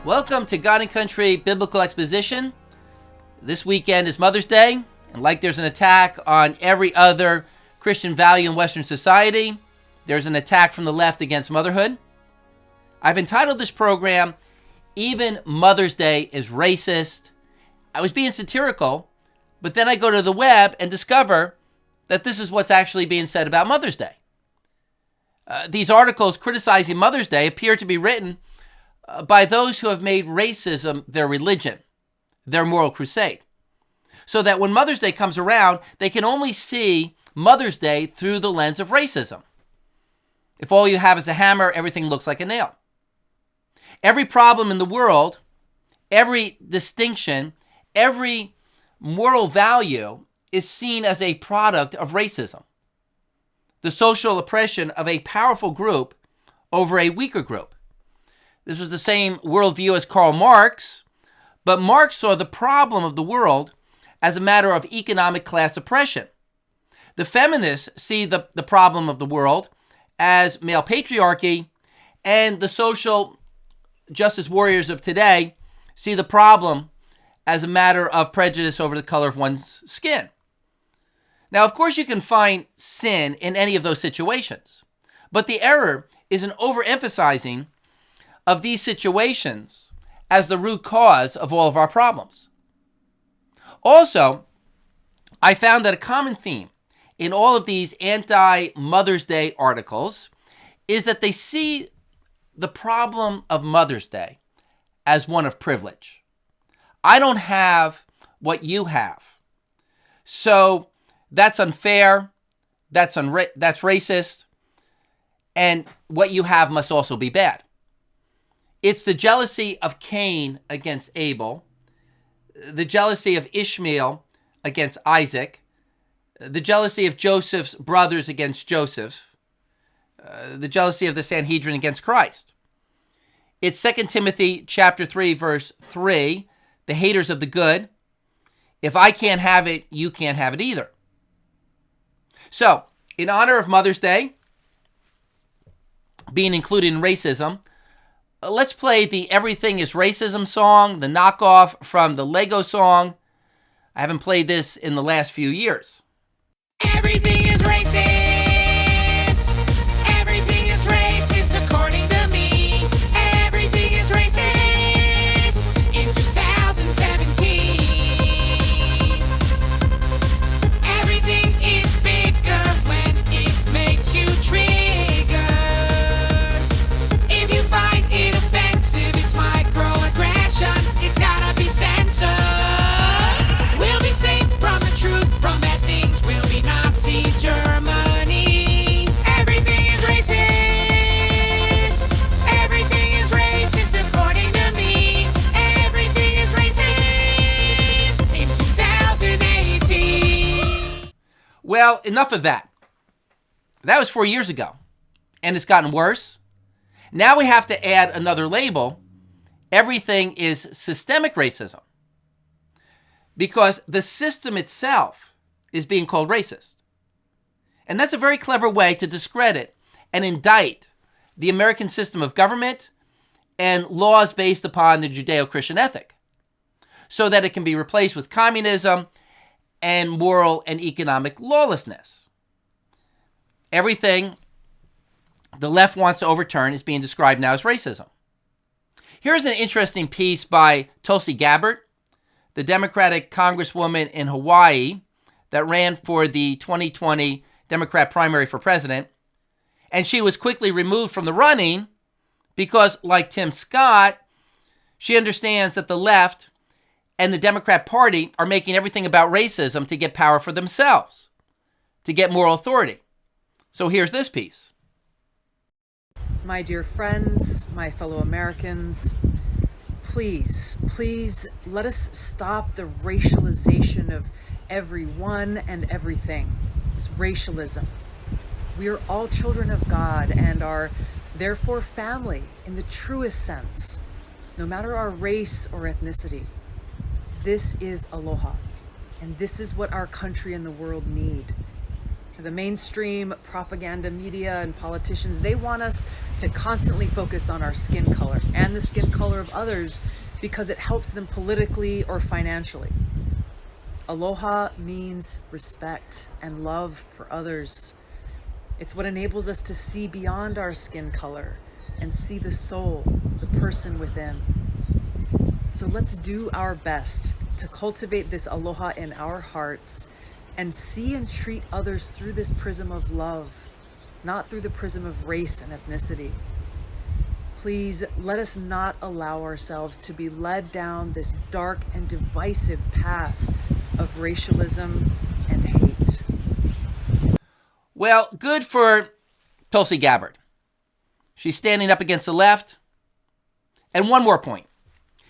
Welcome to God and Country Biblical Exposition. This weekend is Mother's Day, and like there's an attack on every other Christian value in Western society, there's an attack from the left against motherhood. I've entitled this program, Even Mother's Day is Racist. I was being satirical, but then I go to the web and discover that this is what's actually being said about Mother's Day. These articles criticizing Mother's Day appear to be written by those who have made racism their religion, their moral crusade. So that when Mother's Day comes around, they can only see Mother's Day through the lens of racism. If all you have is a hammer, everything looks like a nail. Every problem in the world, every distinction, every moral value is seen as a product of racism. The social oppression of a powerful group over a weaker group. This was the same worldview as Karl Marx, but Marx saw the problem of the world as a matter of economic class oppression. The feminists see the problem of the world as male patriarchy, and the social justice warriors of today see the problem as a matter of prejudice over the color of one's skin. Now, of course, you can find sin in any of those situations, but the error is an overemphasizing of these situations as the root cause of all of our problems. Also, I found that a common theme in all of these anti-Mother's Day articles is that they see the problem of Mother's Day as one of privilege. I don't have what you have, so that's unfair, that's racist, and what you have must also be bad. It's the jealousy of Cain against Abel, the jealousy of Ishmael against Isaac, the jealousy of Joseph's brothers against Joseph, the jealousy of the Sanhedrin against Christ. It's 2 Timothy chapter 3, verse 3, the haters of the good. If I can't have it, you can't have it either. So, in honor of Mother's Day being included in racism, let's play the Everything is Racism song, the knockoff from the Lego song. I haven't played this in the last few years. Everything is racist. Everything is racist according to me. Everything is racist in 2017. Everything is bigger when it makes you triggered. If you find it offensive, it's microaggression. It's gotta be censored. We'll be safe from the truth, from bad things. We'll be Nazi Germany. Everything is racist. Everything is racist according to me. Everything is racist in 2018. Well, enough of that. That was 4 years ago, and it's gotten worse. Now we have to add another label. Everything is systemic racism, because the system itself is being called racist. And that's a very clever way to discredit and indict the American system of government and laws based upon the Judeo-Christian ethic, so that it can be replaced with communism and moral and economic lawlessness. Everything the left wants to overturn is being described now as racism. Here's an interesting piece by Tulsi Gabbard, the Democratic Congresswoman in Hawaii that ran for the 2020 Democrat primary for president. And she was quickly removed from the running because, like Tim Scott, she understands that the left and the Democrat Party are making everything about racism to get power for themselves, to get moral authority. So here's this piece. My dear friends, my fellow Americans, please let us stop the racialization of everyone and everything. It's racialism. We are all children of God and are therefore family in the truest sense, no matter our race or ethnicity. This is aloha, and this is what our country and the world need. The mainstream propaganda media and politicians, they want us to constantly focus on our skin color and the skin color of others because it helps them politically or financially. Aloha means respect and love for others. It's what enables us to see beyond our skin color and see the soul, the person within. So let's do our best to cultivate this aloha in our hearts and see and treat others through this prism of love, not through the prism of race and ethnicity. Please let us not allow ourselves to be led down this dark and divisive path of racialism and hate. Well, good for Tulsi Gabbard. She's standing up against the left. And one more point.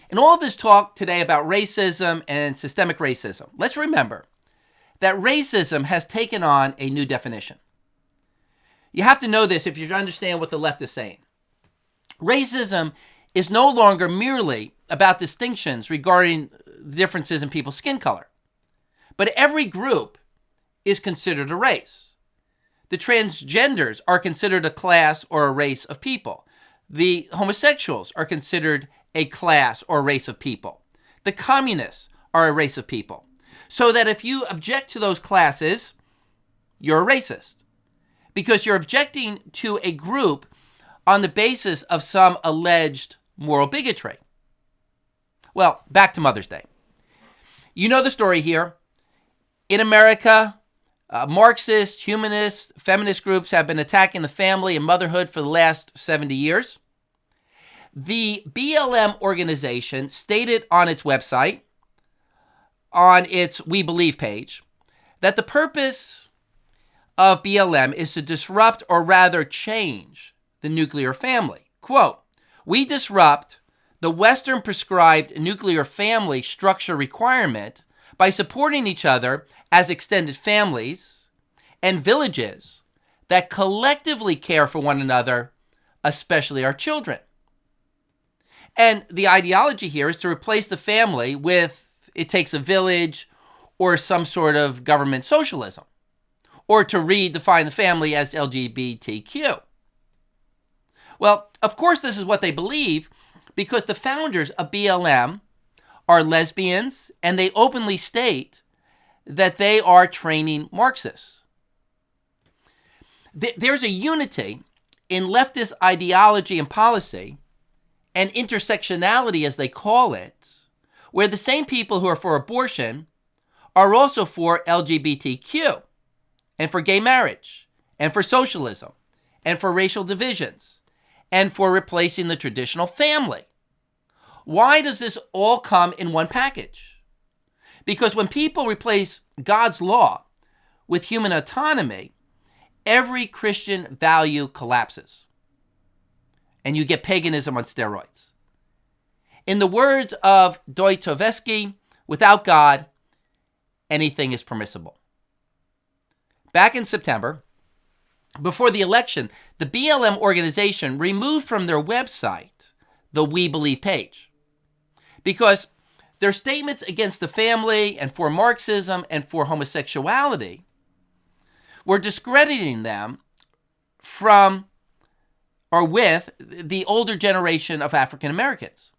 In all of this talk today about racism and systemic racism, let's remember that racism has taken on a new definition. You have to know this if you're to understand what the left is saying. Racism is no longer merely about distinctions regarding differences in people's skin color, but every group is considered a race. The transgenders are considered a class or a race of people. The homosexuals are considered a class or race of people. The communists are a race of people. So that if you object to those classes, you're a racist. Because you're objecting to a group on the basis of some alleged moral bigotry. Well, back to Mother's Day. You know the story here. In America, Marxist, humanist, feminist groups have been attacking the family and motherhood for the last 70 years. The BLM organization stated on its website, on its We Believe page, that the purpose of BLM is to disrupt or rather change the nuclear family. Quote, "We disrupt the Western prescribed nuclear family structure requirement by supporting each other as extended families and villages that collectively care for one another, especially our children." And the ideology here is to replace the family with it takes a village or some sort of government socialism, or to redefine the family as LGBTQ. Well, of course, this is what they believe because the founders of BLM are lesbians and they openly state that they are training Marxists. There's a unity in leftist ideology and policy and intersectionality, as they call it, where the same people who are for abortion are also for LGBTQ and for gay marriage and for socialism and for racial divisions and for replacing the traditional family. Why does this all come in one package? Because when people replace God's law with human autonomy, every Christian value collapses. And you get paganism on steroids. In the words of Dostoevsky, without God, anything is permissible. Back in September, before the election, the BLM organization removed from their website the We Believe page because their statements against the family and for Marxism and for homosexuality were discrediting them from or with the older generation of African Americans.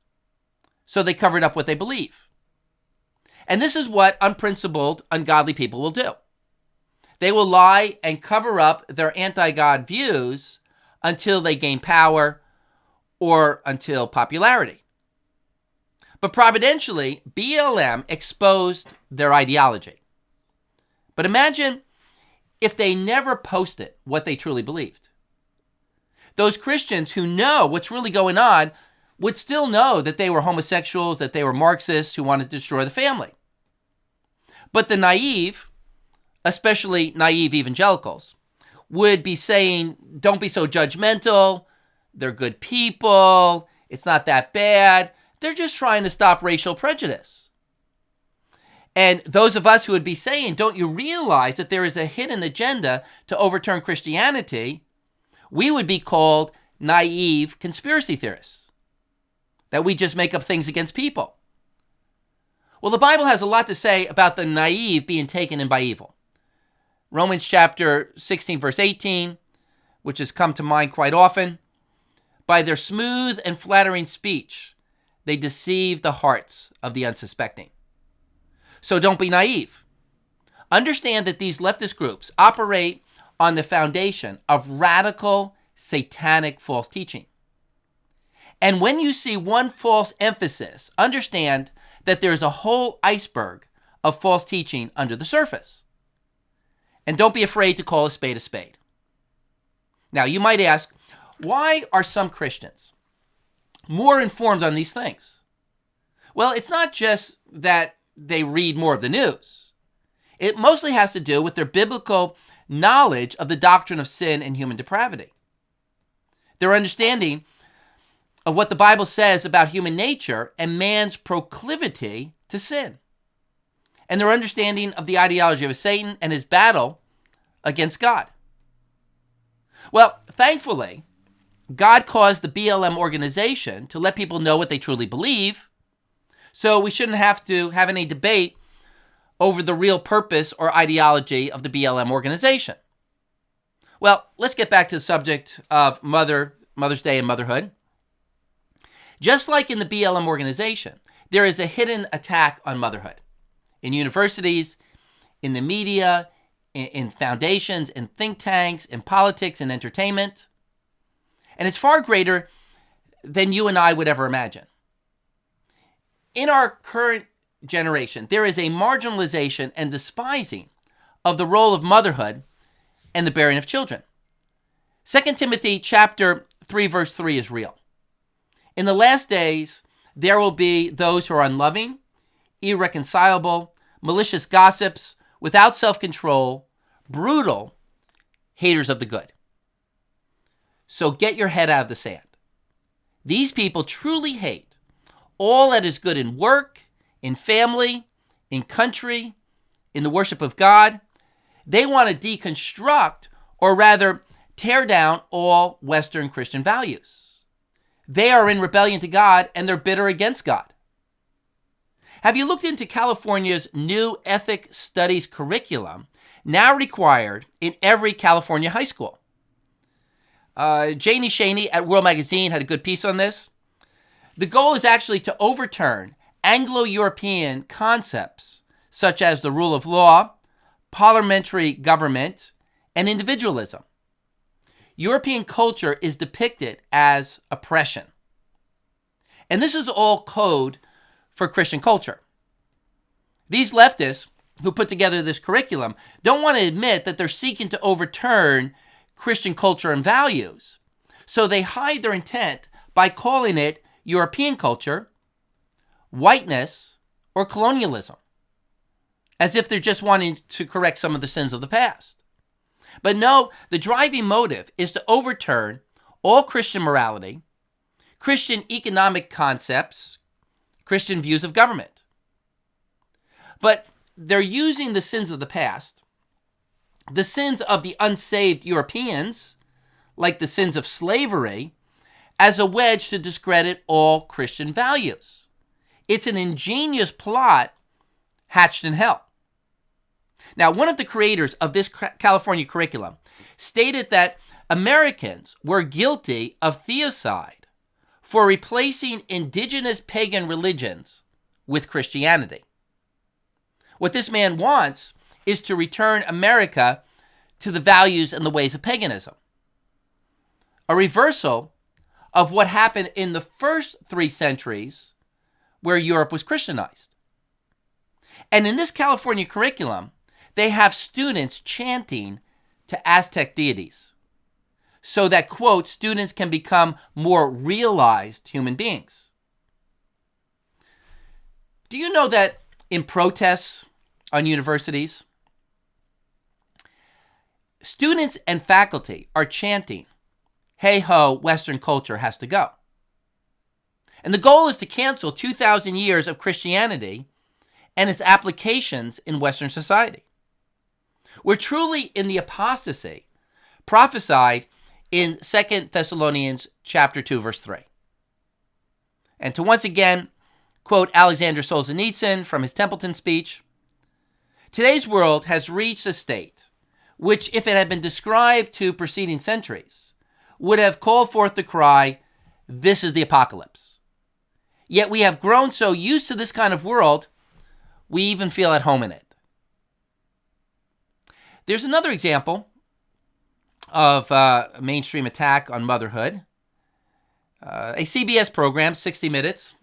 So they covered up what they believe. And this is what unprincipled, ungodly people will do. They will lie and cover up their anti-God views until they gain power or until popularity. But providentially, BLM exposed their ideology. But imagine if they never posted what they truly believed. Those Christians who know what's really going on would still know that they were homosexuals, that they were Marxists who wanted to destroy the family. But the naive, especially naive evangelicals, would be saying, don't be so judgmental, they're good people, it's not that bad, they're just trying to stop racial prejudice. And those of us who would be saying, don't you realize that there is a hidden agenda to overturn Christianity, we would be called naive conspiracy theorists, that we just make up things against people. Well, the Bible has a lot to say about the naive being taken in by evil. Romans chapter 16, verse 18, which has come to mind quite often. By their smooth and flattering speech, they deceive the hearts of the unsuspecting. So don't be naive. Understand that these leftist groups operate on the foundation of radical satanic false teaching. And when you see one false emphasis, understand that there's a whole iceberg of false teaching under the surface. And don't be afraid to call a spade a spade. Now, you might ask, why are some Christians more informed on these things? Well, it's not just that they read more of the news. It mostly has to do with their biblical knowledge of the doctrine of sin and human depravity. Their understanding of what the Bible says about human nature and man's proclivity to sin. And their understanding of the ideology of Satan and his battle against God. Well, thankfully, God caused the BLM organization to let people know what they truly believe, so we shouldn't have to have any debate over the real purpose or ideology of the BLM organization. Well, let's get back to the subject of Mother's Day and motherhood. Just like in the BLM organization, there is a hidden attack on motherhood. In universities, in the media, in foundations, in think tanks, in politics, in entertainment. And it's far greater than you and I would ever imagine. In our current generation, there is a marginalization and despising of the role of motherhood and the bearing of children. 2 Timothy chapter 3, verse 3 is real. In the last days, there will be those who are unloving, irreconcilable, malicious gossips, without self-control, brutal, haters of the good. So get your head out of the sand. These people truly hate all that is good in work, in family, in country, in the worship of God. They want to deconstruct, or rather tear down, all Western Christian values. They are in rebellion to God, and they're bitter against God. Have you looked into California's new ethic studies curriculum, now required in every California high school? Janie Shaney at World Magazine had a good piece on this. The goal is actually to overturn Anglo-European concepts such as the rule of law, parliamentary government, and individualism. European culture is depicted as oppression. And this is all code for Christian culture. These leftists who put together this curriculum don't want to admit that they're seeking to overturn Christian culture and values. So they hide their intent by calling it European culture, whiteness, or colonialism, as if they're just wanting to correct some of the sins of the past. But no, the driving motive is to overturn all Christian morality, Christian economic concepts, Christian views of government. But they're using the sins of the past, the sins of the unsaved Europeans, like the sins of slavery, as a wedge to discredit all Christian values. It's an ingenious plot hatched in hell. Now, one of the creators of this California curriculum stated that Americans were guilty of theocide for replacing indigenous pagan religions with Christianity. What this man wants is to return America to the values and the ways of paganism. A reversal of what happened in the first 3 centuries where Europe was Christianized. And in this California curriculum, they have students chanting to Aztec deities so that, quote, students can become more realized human beings. Do you know that in protests on universities, students and faculty are chanting, "Hey ho, Western culture has to go." And the goal is to cancel 2,000 years of Christianity and its applications in Western society. We're truly in the apostasy prophesied in 2 Thessalonians chapter 2, verse 3. And to once again quote Alexander Solzhenitsyn from his Templeton speech, today's world has reached a state which, if it had been described to preceding centuries, would have called forth the cry, "This is the apocalypse." Yet we have grown so used to this kind of world, we even feel at home in it. There's another example of a mainstream attack on motherhood. A CBS program, 60 Minutes,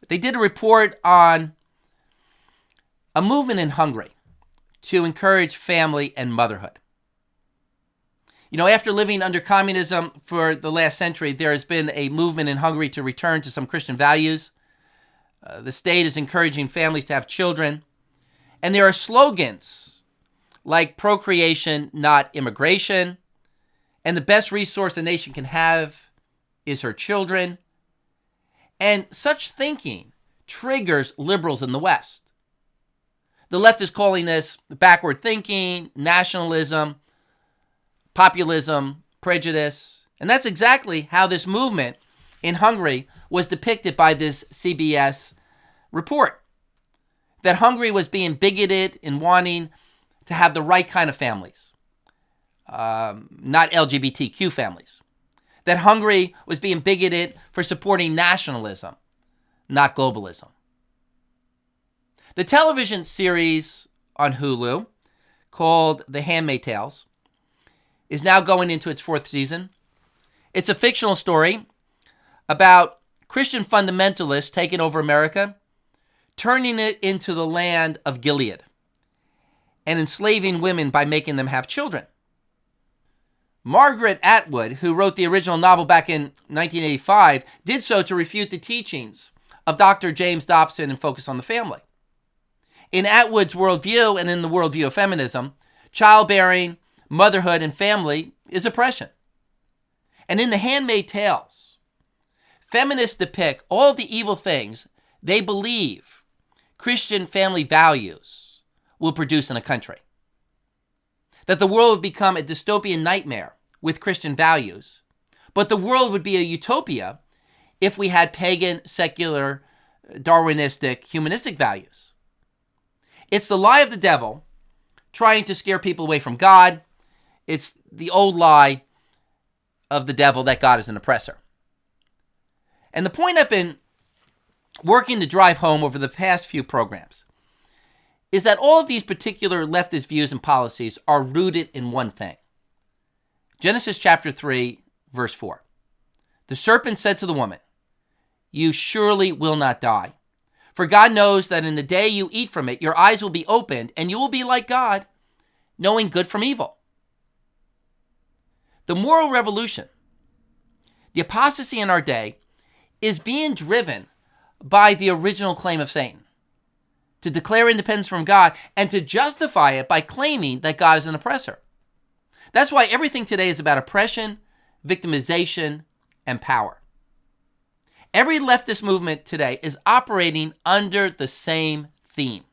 they did a report on a movement in Hungary to encourage family and motherhood. You know, after living under communism for the last century, there has been a movement in Hungary to return to some Christian values. The state is encouraging families to have children. And there are slogans like procreation, not immigration, and the best resource a nation can have is her children. And such thinking triggers liberals in the West. The left is calling this backward thinking, nationalism, populism, prejudice. And that's exactly how this movement in Hungary was depicted by this CBS report. That Hungary was being bigoted in wanting to have the right kind of families, not LGBTQ families. That Hungary was being bigoted for supporting nationalism, not globalism. The television series on Hulu called The Handmaid's Tales is now going into its 4th season. It's a fictional story about Christian fundamentalists taking over America, turning it into the land of Gilead, and enslaving women by making them have children. Margaret Atwood, who wrote the original novel back in 1985, did so to refute the teachings of Dr. James Dobson and focus on the family. In Atwood's worldview and in the worldview of feminism, childbearing, motherhood, and family is oppression. And in The Handmaid's Tales, feminists depict all of the evil things they believe Christian family values will produce in a country. That the world would become a dystopian nightmare with Christian values, but the world would be a utopia if we had pagan, secular, Darwinistic, humanistic values. It's the lie of the devil trying to scare people away from God. It's the old lie of the devil that God is an oppressor. And the point I've been working to drive home over the past few programs is that all of these particular leftist views and policies are rooted in one thing. Genesis chapter 3, verse 4. The serpent said to the woman, "You surely will not die. For God knows that in the day you eat from it, your eyes will be opened, and you will be like God, knowing good from evil." The moral revolution, the apostasy in our day, is being driven by the original claim of Satan, to declare independence from God and to justify it by claiming that God is an oppressor. That's why everything today is about oppression, victimization, and power. Every leftist movement today is operating under the same theme.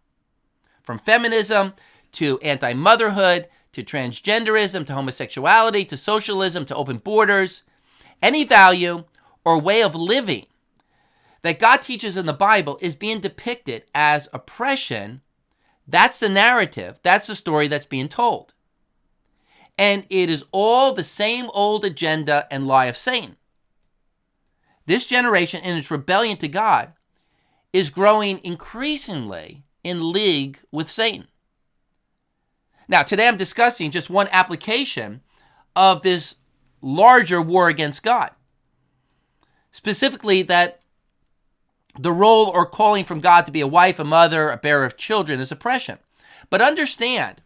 From feminism to anti-motherhood to transgenderism to homosexuality to socialism to open borders, any value or way of living that God teaches in the Bible is being depicted as oppression. That's the narrative. That's the story that's being told. And it is all the same old agenda and lie of Satan. This generation, in its rebellion to God, is growing increasingly in league with Satan. Now, today I'm discussing just one application of this larger war against God. Specifically, that the role or calling from God to be a wife, a mother, a bearer of children is oppression. But understand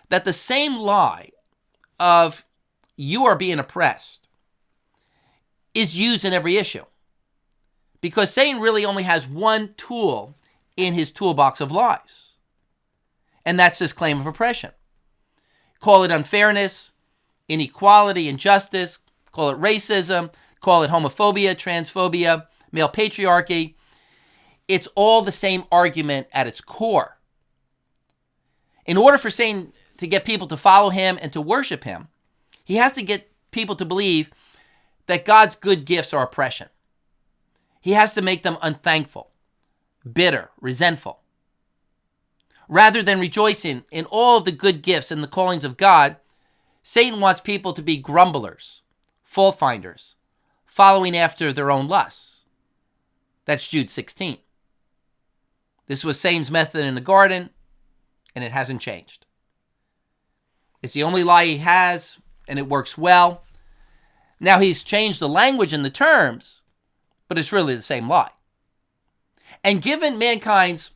that the same lie of you are being oppressed is used in every issue. Because Satan really only has one tool in his toolbox of lies. And that's this claim of oppression. Call it unfairness, inequality, injustice, call it racism, call it homophobia, transphobia, male patriarchy. It's all the same argument at its core. In order for Satan to get people to follow him and to worship him, he has to get people to believe that God's good gifts are oppression. He has to make them unthankful, bitter, resentful. Rather than rejoicing in all of the good gifts and the callings of God, Satan wants people to be grumblers, fault finders, following after their own lusts. That's Jude 16. This was Satan's method in the garden, and it hasn't changed. It's the only lie he has, and it works well. Now he's changed the language and the terms, but it's really the same lie. And given mankind's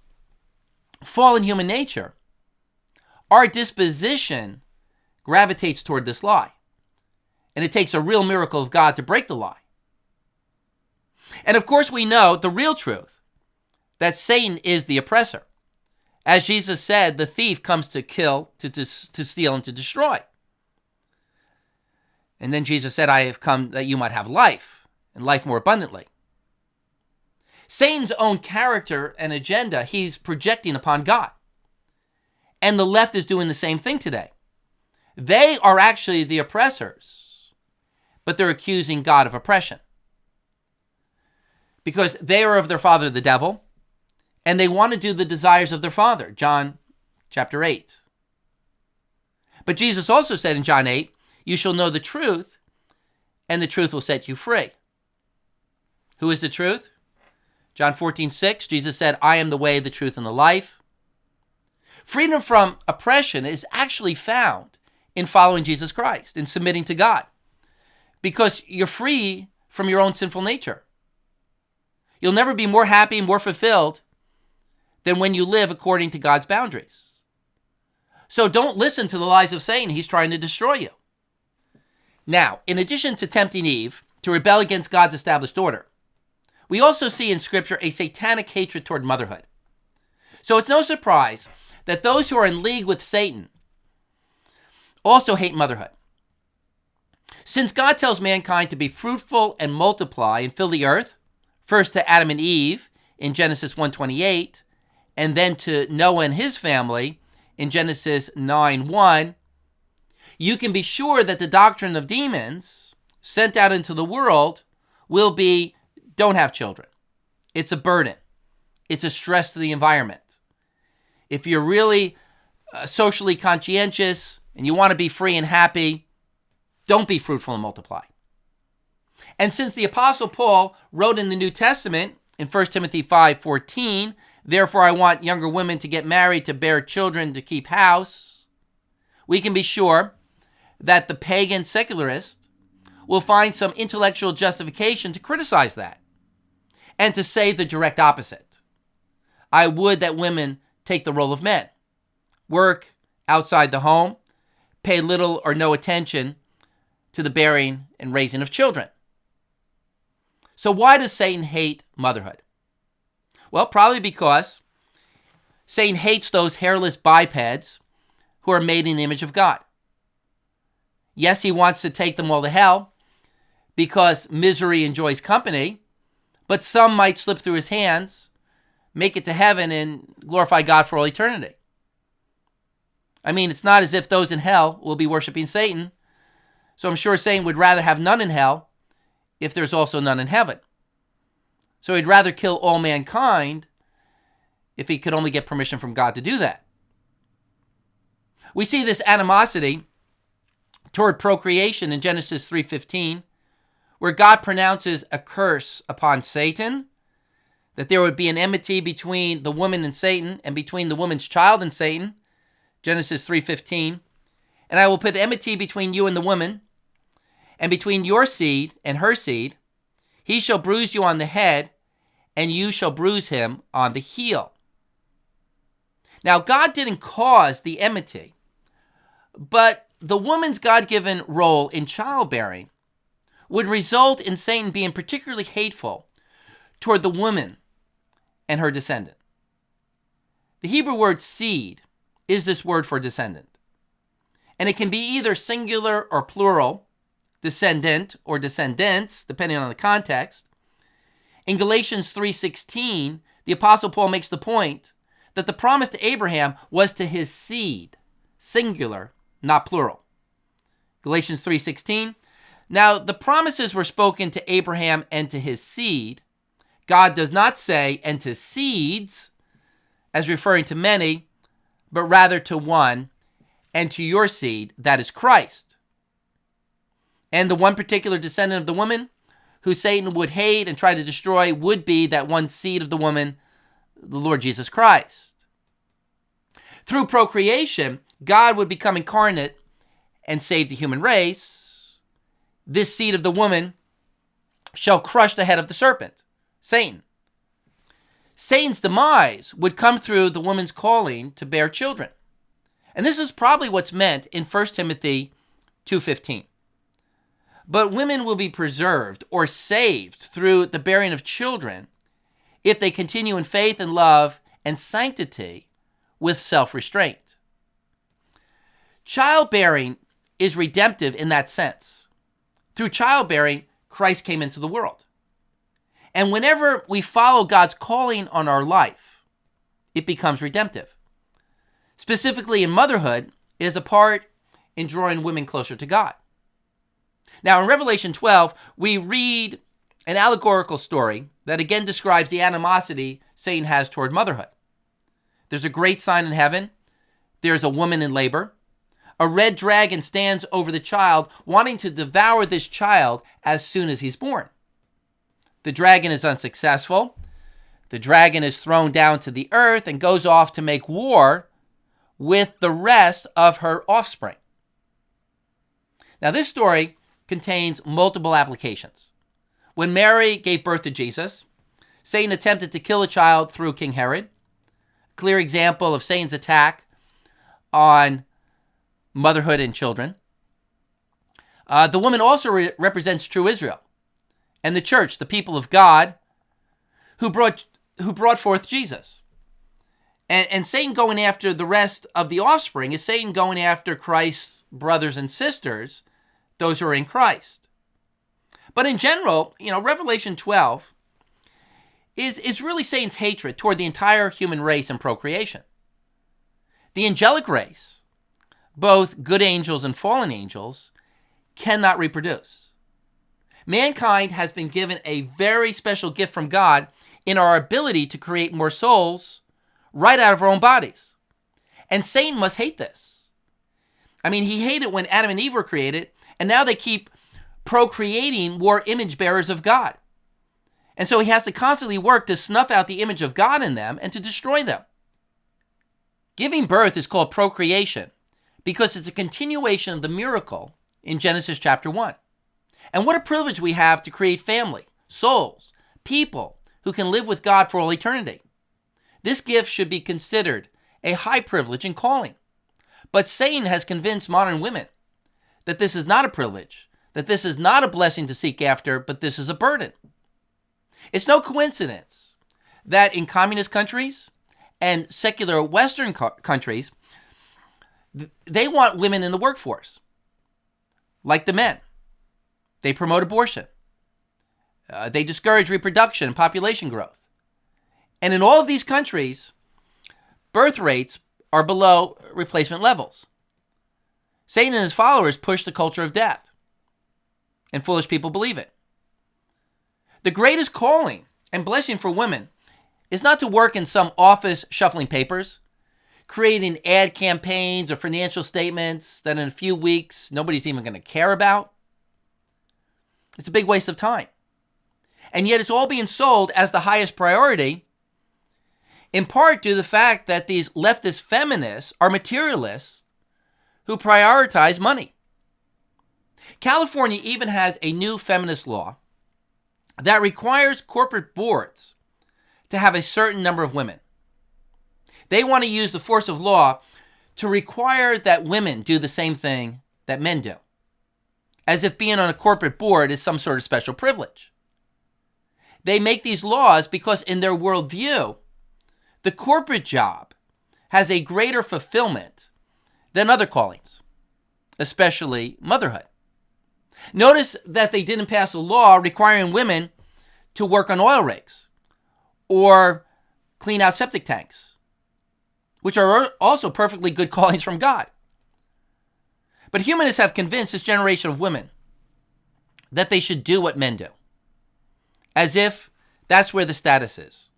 fallen human nature, our disposition gravitates toward this lie. And it takes a real miracle of God to break the lie. And of course we know the real truth, that Satan is the oppressor. As Jesus said, the thief comes to kill, to steal, and to destroy. And then Jesus said, I have come that you might have life, and life more abundantly. Satan's own character and agenda, he's projecting upon God. And the left is doing the same thing today. They are actually the oppressors, but they're accusing God of oppression. Because they are of their father, the devil, and they want to do the desires of their father. John chapter 8. But Jesus also said in John 8, you shall know the truth, and the truth will set you free. Who is the truth? John 14:6, Jesus said, I am the way, the truth, and the life. Freedom from oppression is actually found in following Jesus Christ, in submitting to God, because you're free from your own sinful nature. You'll never be more happy and more fulfilled than when you live according to God's boundaries. So don't listen to the lies of Satan. He's trying to destroy you. Now, in addition to tempting Eve to rebel against God's established order, we also see in Scripture a satanic hatred toward motherhood. So it's no surprise that those who are in league with Satan also hate motherhood. Since God tells mankind to be fruitful and multiply and fill the earth, first to Adam and Eve in Genesis 1:28, and then to Noah and his family in Genesis 9:1, you can be sure that the doctrine of demons sent out into the world will be, don't have children. It's a burden. It's a stress to the environment. If you're really socially conscientious and you want to be free and happy, don't be fruitful and multiply. And since the Apostle Paul wrote in the New Testament in 1 Timothy 5:14, therefore I want younger women to get married, to bear children, to keep house, we can be sure that the pagan secularist will find some intellectual justification to criticize that and to say the direct opposite. I would that women take the role of men, work outside the home, pay little or no attention to the bearing and raising of children. So why does Satan hate motherhood? Well, probably because Satan hates those hairless bipeds who are made in the image of God. Yes, he wants to take them all to hell because misery enjoys company, but some might slip through his hands, make it to heaven, and glorify God for all eternity. I mean, it's not as if those in hell will be worshiping Satan, so I'm sure Satan would rather have none in hell if there's also none in heaven. So he'd rather kill all mankind if he could only get permission from God to do that. We see this animosity toward procreation in Genesis 3:15, where God pronounces a curse upon Satan, that there would be an enmity between the woman and Satan and between the woman's child and Satan, Genesis 3:15, and I will put enmity between you and the woman, and between your seed and her seed. He shall bruise you on the head, and you shall bruise him on the heel. Now, God didn't cause the enmity, but the woman's God-given role in childbearing would result in Satan being particularly hateful toward the woman and her descendant. The Hebrew word seed is this word for descendant. And it can be either singular or plural, descendant or descendants, depending on the context. In Galatians 3:16, the Apostle Paul makes the point that the promise to Abraham was to his seed, singular, not plural. Galatians 3:16, now the promises were spoken to Abraham and to his seed. God does not say, and to seeds, as referring to many, but rather to one, and to your seed, that is Christ. And the one particular descendant of the woman who Satan would hate and try to destroy would be that one seed of the woman, the Lord Jesus Christ. Through procreation, God would become incarnate and save the human race. This seed of the woman shall crush the head of the serpent, Satan. Satan's demise would come through the woman's calling to bear children. And this is probably what's meant in 1 Timothy 2:15. But women will be preserved or saved through the bearing of children if they continue in faith and love and sanctity with self-restraint. Childbearing is redemptive in that sense. Through childbearing, Christ came into the world. And whenever we follow God's calling on our life, it becomes redemptive. Specifically in motherhood, it is a part in drawing women closer to God. Now, in Revelation 12, we read an allegorical story that again describes the animosity Satan has toward motherhood. There's a great sign in heaven. There's a woman in labor. A red dragon stands over the child, wanting to devour this child as soon as he's born. The dragon is unsuccessful. The dragon is thrown down to the earth and goes off to make war with the rest of her offspring. Now, this story contains multiple applications. When Mary gave birth to Jesus, Satan attempted to kill a child through King Herod. A clear example of Satan's attack on motherhood and children. The woman also represents true Israel and the church, the people of God, who brought forth Jesus. And Satan going after the rest of the offspring is Satan going after Christ's brothers and sisters, those who are in Christ. But in general, Revelation 12 is really Satan's hatred toward the entire human race and procreation. The angelic race, both good angels and fallen angels, cannot reproduce. Mankind has been given a very special gift from God in our ability to create more souls right out of our own bodies. And Satan must hate this. I mean, he hated when Adam and Eve were created, and now they keep procreating more image bearers of God. And so he has to constantly work to snuff out the image of God in them and to destroy them. Giving birth is called procreation because it's a continuation of the miracle in Genesis chapter 1. And what a privilege we have to create family, souls, people who can live with God for all eternity. This gift should be considered a high privilege and calling. But Satan has convinced modern women that this is not a privilege, that this is not a blessing to seek after, but this is a burden. It's no coincidence that in communist countries and secular Western countries, they want women in the workforce, like the men. They promote abortion. They discourage reproduction and population growth. And in all of these countries, birth rates are below replacement levels. Satan and his followers push the culture of death, and foolish people believe it. The greatest calling and blessing for women is not to work in some office shuffling papers, creating ad campaigns or financial statements that in a few weeks nobody's even going to care about. It's a big waste of time. And yet it's all being sold as the highest priority, in part due to the fact that these leftist feminists are materialists who prioritize money. California even has a new feminist law that requires corporate boards to have a certain number of women. They want to use the force of law to require that women do the same thing that men do, as if being on a corporate board is some sort of special privilege. They make these laws because in their worldview, the corporate job has a greater fulfillment than other callings, especially motherhood. Notice that they didn't pass a law requiring women to work on oil rigs or clean out septic tanks, which are also perfectly good callings from God. But humanists have convinced this generation of women that they should do what men do, as if that's where the status is.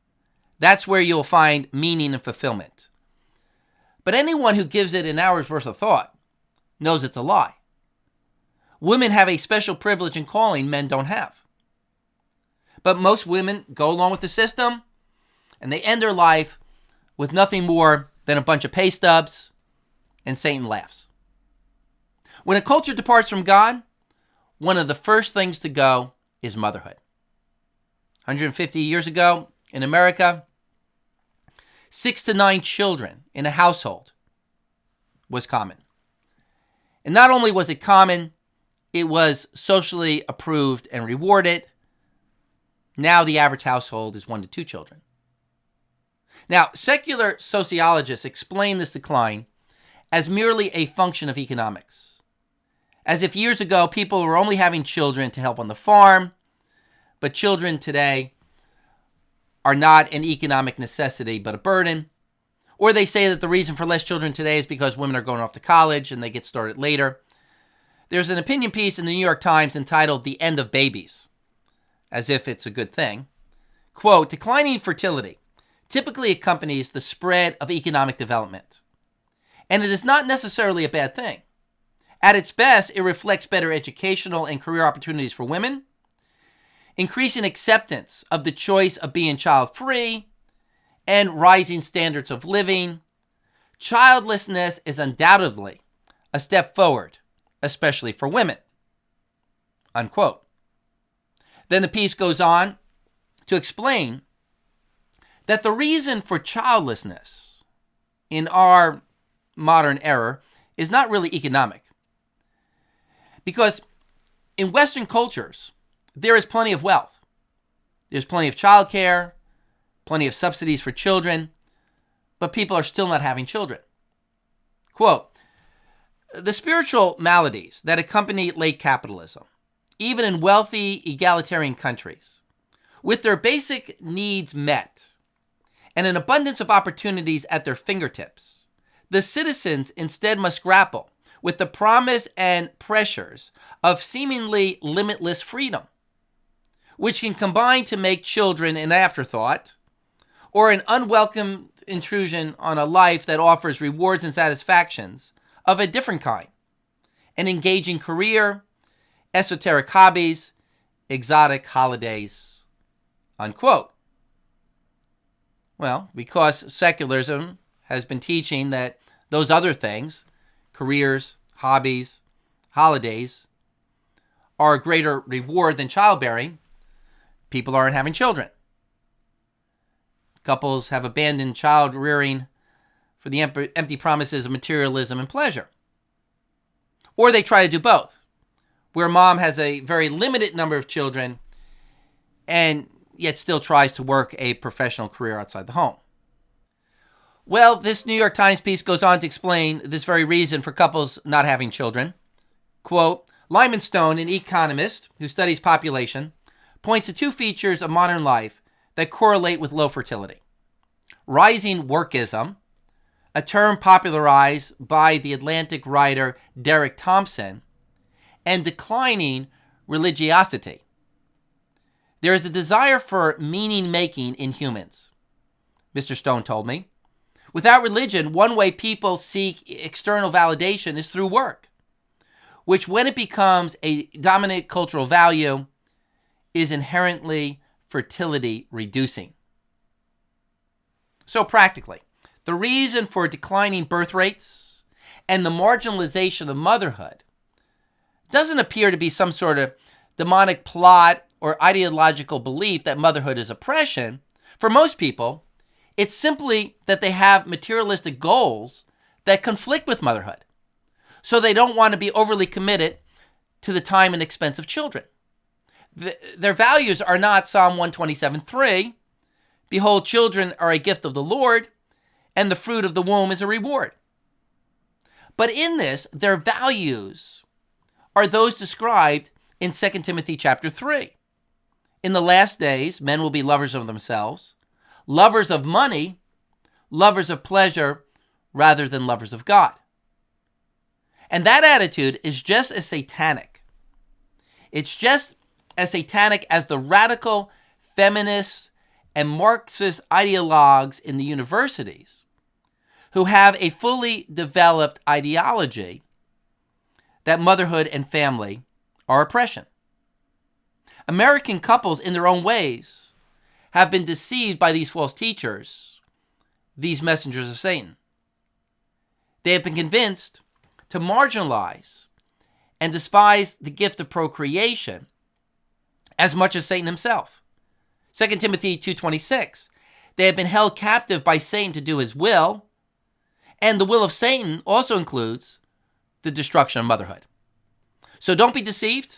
That's where you'll find meaning and fulfillment. But anyone who gives it an hour's worth of thought knows it's a lie. Women have a special privilege and calling men don't have. But most women go along with the system, and they end their life with nothing more than a bunch of pay stubs, and Satan laughs. When a culture departs from God, one of the first things to go is motherhood. 150 years ago in America, 6 to 9 children in a household was common. And not only was it common, it was socially approved and rewarded. Now the average household is 1 to 2 children. Now, secular sociologists explain this decline as merely a function of economics. As if years ago, people were only having children to help on the farm, but children today are not an economic necessity, but a burden. Or they say that the reason for less children today is because women are going off to college and they get started later. There's an opinion piece in the New York Times entitled "The End of Babies," as if it's a good thing. Quote, declining fertility typically accompanies the spread of economic development. And it is not necessarily a bad thing. At its best, it reflects better educational and career opportunities for women, increasing acceptance of the choice of being child-free, and rising standards of living. Childlessness is undoubtedly a step forward, especially for women. Unquote. Then the piece goes on to explain that the reason for childlessness in our modern era is not really economic. Because in Western cultures, there is plenty of wealth. There's plenty of childcare, plenty of subsidies for children, but people are still not having children. Quote, the spiritual maladies that accompany late capitalism, even in wealthy, egalitarian countries, with their basic needs met and an abundance of opportunities at their fingertips, the citizens instead must grapple with the promise and pressures of seemingly limitless freedom, which can combine to make children an afterthought or an unwelcome intrusion on a life that offers rewards and satisfactions of a different kind, an engaging career, esoteric hobbies, exotic holidays, unquote. Well, because secularism has been teaching that those other things, careers, hobbies, holidays, are a greater reward than childbearing, people aren't having children. Couples have abandoned child rearing for the empty promises of materialism and pleasure. Or they try to do both, where mom has a very limited number of children and yet still tries to work a professional career outside the home. Well, this New York Times piece goes on to explain this very reason for couples not having children. Quote, Lyman Stone, an economist who studies population, points to 2 features of modern life that correlate with low fertility. Rising workism, a term popularized by the Atlantic writer Derek Thompson, and declining religiosity. There is a desire for meaning-making in humans, Mr. Stone told me. Without religion, one way people seek external validation is through work, which when it becomes a dominant cultural value is inherently fertility reducing. So practically, the reason for declining birth rates and the marginalization of motherhood doesn't appear to be some sort of demonic plot or ideological belief that motherhood is oppression. For most people, it's simply that they have materialistic goals that conflict with motherhood. So they don't want to be overly committed to the time and expense of children. Their values are not Psalm 127:3, behold, children are a gift of the Lord, and the fruit of the womb is a reward. But in this, their values are those described in 2 Timothy chapter 3. In the last days, men will be lovers of themselves, lovers of money, lovers of pleasure, rather than lovers of God. And that attitude is just as satanic. It's just as satanic as the radical feminists and Marxist ideologues in the universities who have a fully developed ideology that motherhood and family are oppression. American couples, in their own ways, have been deceived by these false teachers, these messengers of Satan. They have been convinced to marginalize and despise the gift of procreation as much as Satan himself. 2 Timothy 2:26, they have been held captive by Satan to do his will, and the will of Satan also includes the destruction of motherhood. So don't be deceived.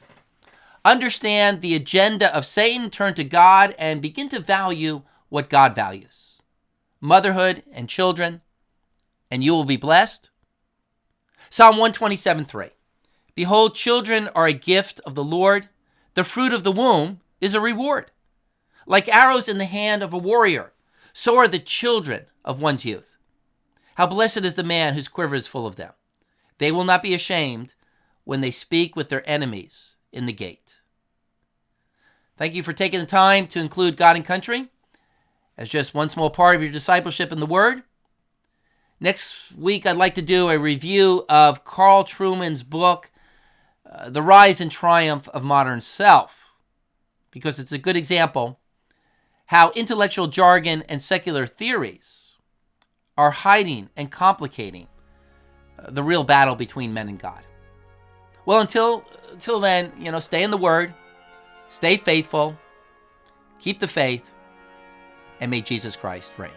Understand the agenda of Satan, turn to God, and begin to value what God values: motherhood and children, and you will be blessed. Psalm 127:3. Behold, children are a gift of the Lord. The fruit of the womb is a reward. Like arrows in the hand of a warrior, so are the children of one's youth. How blessed is the man whose quiver is full of them. They will not be ashamed when they speak with their enemies in the gate. Thank you for taking the time to include God and country as just one small part of your discipleship in the Word. Next week, I'd like to do a review of Carl Trueman's book, The Rise and Triumph of Modern Self, because it's a good example how intellectual jargon and secular theories are hiding and complicating the real battle between men and God. Well, until then, stay in the Word, stay faithful, keep the faith, and may Jesus Christ reign.